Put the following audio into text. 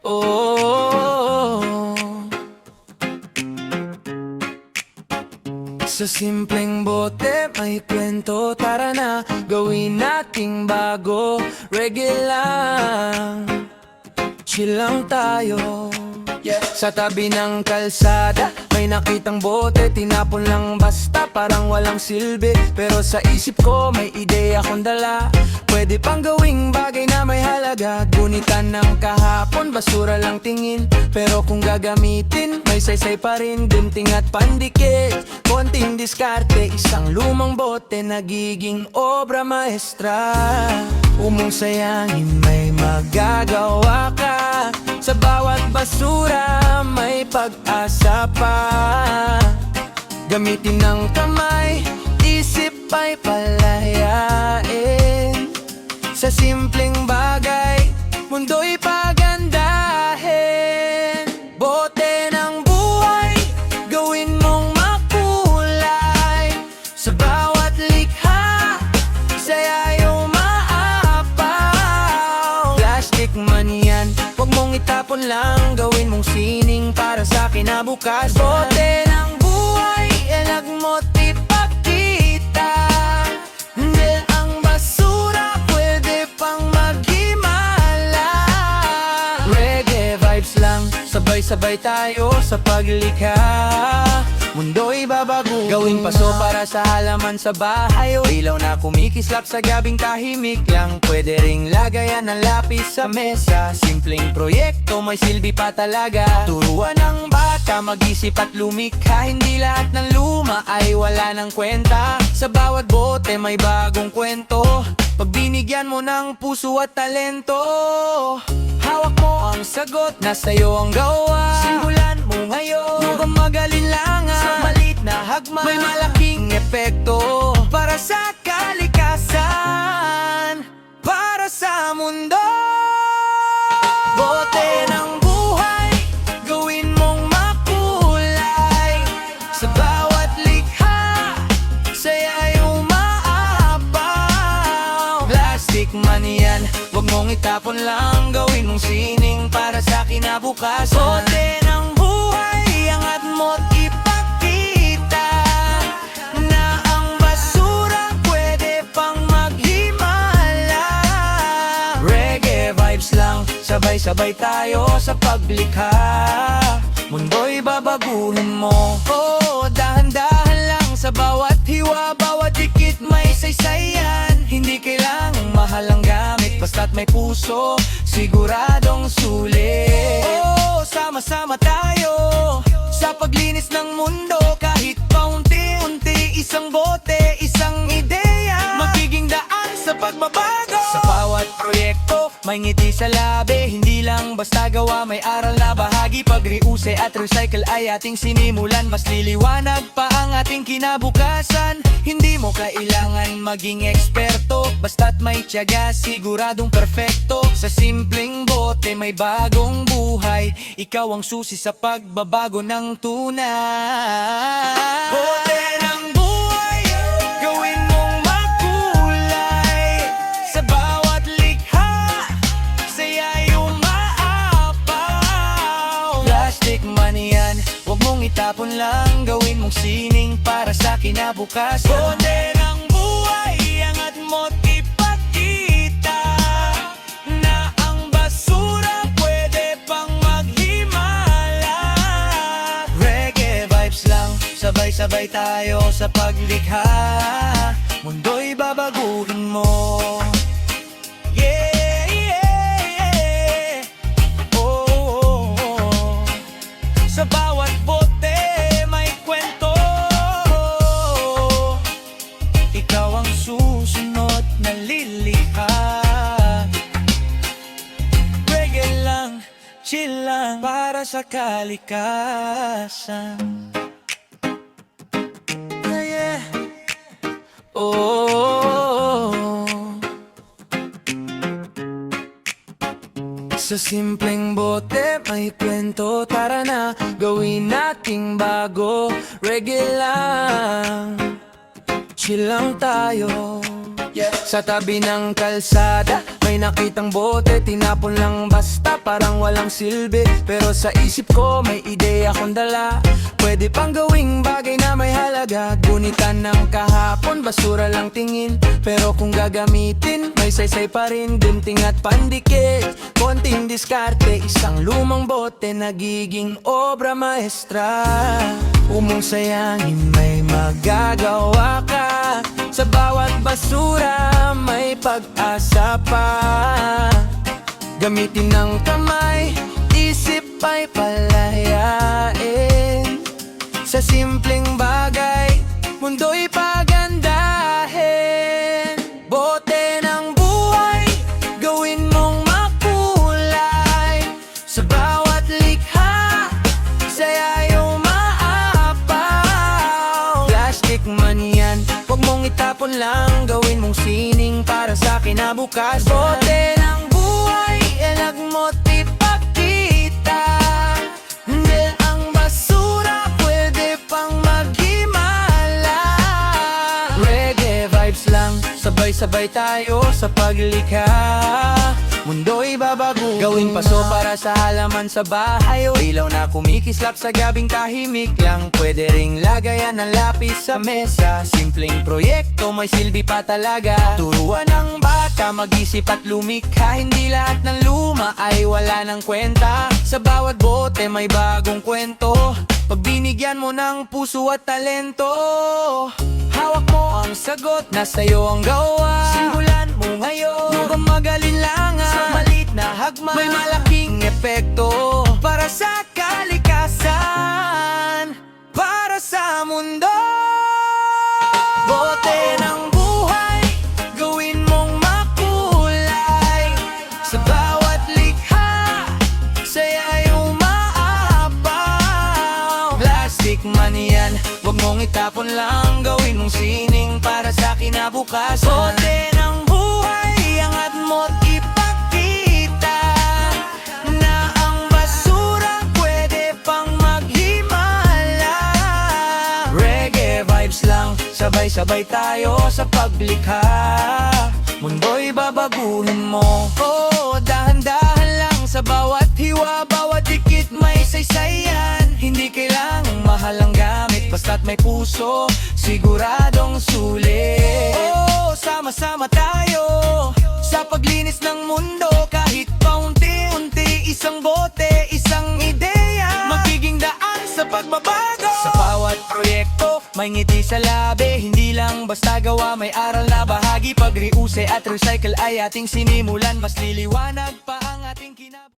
Oh, sa simpleng bote may kwento. Tara na, gawin nating bago. Reggae lang, chill lang tayo. Sa tabi ng kalsada may nakitang bote, tinapon lang basta parang walang silbi. Pero sa isip ko may ideya akong dala. Pwede pang gawing bagay na may halaga. Gunitan ng kahapon, basura lang tingin. Pero kung gagamitin, may saysay pa rin. Gunting at pandikit, konting diskarte. Isang lumang bote nagiging obra maestra. Umong sayangin may magagawa ka. Sa bawat basura may pag-asa pa. Gamitin ng kamay, isip ay palayain. Sa simpleng bagay, mundo'y pagandahin. Bote ng buhay, gawin mong makulay. Sa bawat likha, saya yung maapaw. Plastic man yan, huwag mong itapon lang. Gawin mong sining para sa kinabukasan. Bote ng buhay, ilag mo't ipakita. Hindi ang basura pwede pang maghimala. Reggae vibes lang, sabay-sabay tayo sa paglikha. Mundo'y babago, gawing paso para sa halaman sa bahay. O ilaw na kumikislap sa gabing tahimik lang. Pwede ring lagayan ng lapis sa mesa. Simpleng proyekto, may silbi pa talaga. Turuan ng bata mag-isip at lumikha. Hindi lahat ng luma ay wala ng kwenta. Sa bawat bote may bagong kwento. Pag binigyan mo ng puso at talento, hawak mo ang sagot, nasa'yo ang gawa. Simulan mo ngayon, huwag kang mag-alinlangan. Sa maliit na hagma, may malaking epekto. Para sa kalikasan, para sa mundo. Bote ng buhay, gawin mong makulay. Sa bawat likha, saya yung maapaw. Plastic man yan, huwag mong itapon lang. Gawin mong sining para sa kinabukasan. Bote ng buhay, angat mo't ipakita na ang basura pwede pang maghimala. Reggae vibes lang, sabay-sabay tayo sa paglikha. Mundo'y babaguhin mo. Oh, dahan-dahan lang sa bawat hiwa, bawat dikit may saysayan. Hindi kailangang mahal ang gamit, basta't may puso, siguradong sulit. Oh, sama-sama tayo sa paglinis ng mundo. Kahit paunti-unti, isang bote, isang ideya, magiging daan sa pagbabago. Sa bawat proyekto, may ngiti sa labi. Hindi lang basta gawa, may aral na bahagi. Pag reuse at recycle ay ating sinimulan, mas liliwanag pa ang ating kinabukasan. Hindi mo kailangan maging eksperto, basta't may tiyaga, siguradong perfecto. Sa simpleng bote may bagong buhay. Ikaw ang susi sa pagbabago ng tunay. Bote ng buhay, gawin mong makulay. Sa bawat likha, saya yung maapaw. Plastic man yan, huwag mong itapon lang. Gawin mong sining para sa kinabukasan. Bote ng buhay, angat mo't ipakita na ang basura pwede pang maghimala. Reggae vibes lang, sabay-sabay tayo sa paglikha. Mundo'y babaguhin mo. Yeah, yeah, yeah. Oh, oh, oh. Sa bawat bote may kwento. Ikaw ang susunod na lilikha. Reggae lang, chill lang para sa kalikasan. Yeah, yeah. Oh, sa simpleng bote may kwento. Tara na, gawin nating bago. Reggae lang, chill lang tayo. Sa tabi ng kalsada, may nakitang bote, tinapon lang basta, parang walang silbi. Pero sa isip ko, may ideya akong dala. Pwede pang gawing bagay na may halaga. Gunitan ng kahapon, basura lang tingin. Pero kung gagamitin, may saysay pa rin. Gunting at pandikit, konting diskarte. Isang lumang bote, nagiging obra maestra. Umong sayangin, may magagawa ka. Sa bawat basura, may pag-asa pa. Gamitin ng kamay, isip ay palayain. Sa simpleng bagay, mundo'y pagandahin. Bote ng buhay, gawin mong makulay. Sa bawat likha, saya yung maapaw. Plastic man yan, huwag mong itapon lang. Gawin mong sining para sa kinabukasan. Bote ng buhay, elag mo't ipakita. Hindi ang basura pwede pang maghimala. Reggae vibes lang, sabay-sabay tayo sa paglikha. Mundo'y babago, gawin paso para sa halaman sa bahay. O ilaw na kumikislap sa gabing tahimik lang. Pwede ring lagayan ng lapis sa mesa. Simpleng proyekto, may silbi pa talaga. Turuan ng bata, mag-isip at lumikha. Hindi lahat ng luma ay wala ng kwenta. Sa bawat bote may bagong kwento. Pag binigyan mo ng puso at talento, hawak mo ang sagot, nasa'yo ang gawa. Simulan mo ngayon, huwag kang mag-alinlangan. Sa maliit na hagma, may malaking epekto. Para sa kalikasan, para sa mundo. Bote ng buhay, gawin mong makulay. Sa bawat likha, saya yung maapaw. Plastic man yan, huwag mong itapon lang. Gawin mong sining para sa kinabukasan. Bote ng buhay, angat mo't ipakita na ang basura pwede pang maghimala. Reggae vibes lang, sabay-sabay tayo sa paglikha. Mundo'y babaguhin mo. Oh, dahan-dahan lang sa bawat hiwa, bawat dikit may saysayan. Hindi kailangang mahal ang gamit, basta't may puso, siguradong sulit. Oh, sama-sama tayo sa paglinis ng mundo. Kahit paunti-unti, isang bote, isang ideya, magiging daan sa pagbabago. Sa bawat proyekto, may ngiti sa labi. Hindi lang basta gawa, may aral na bahagi. Pag-reuse at recycle ay ating sinimulan, mas liliwanag pa ang ating kinab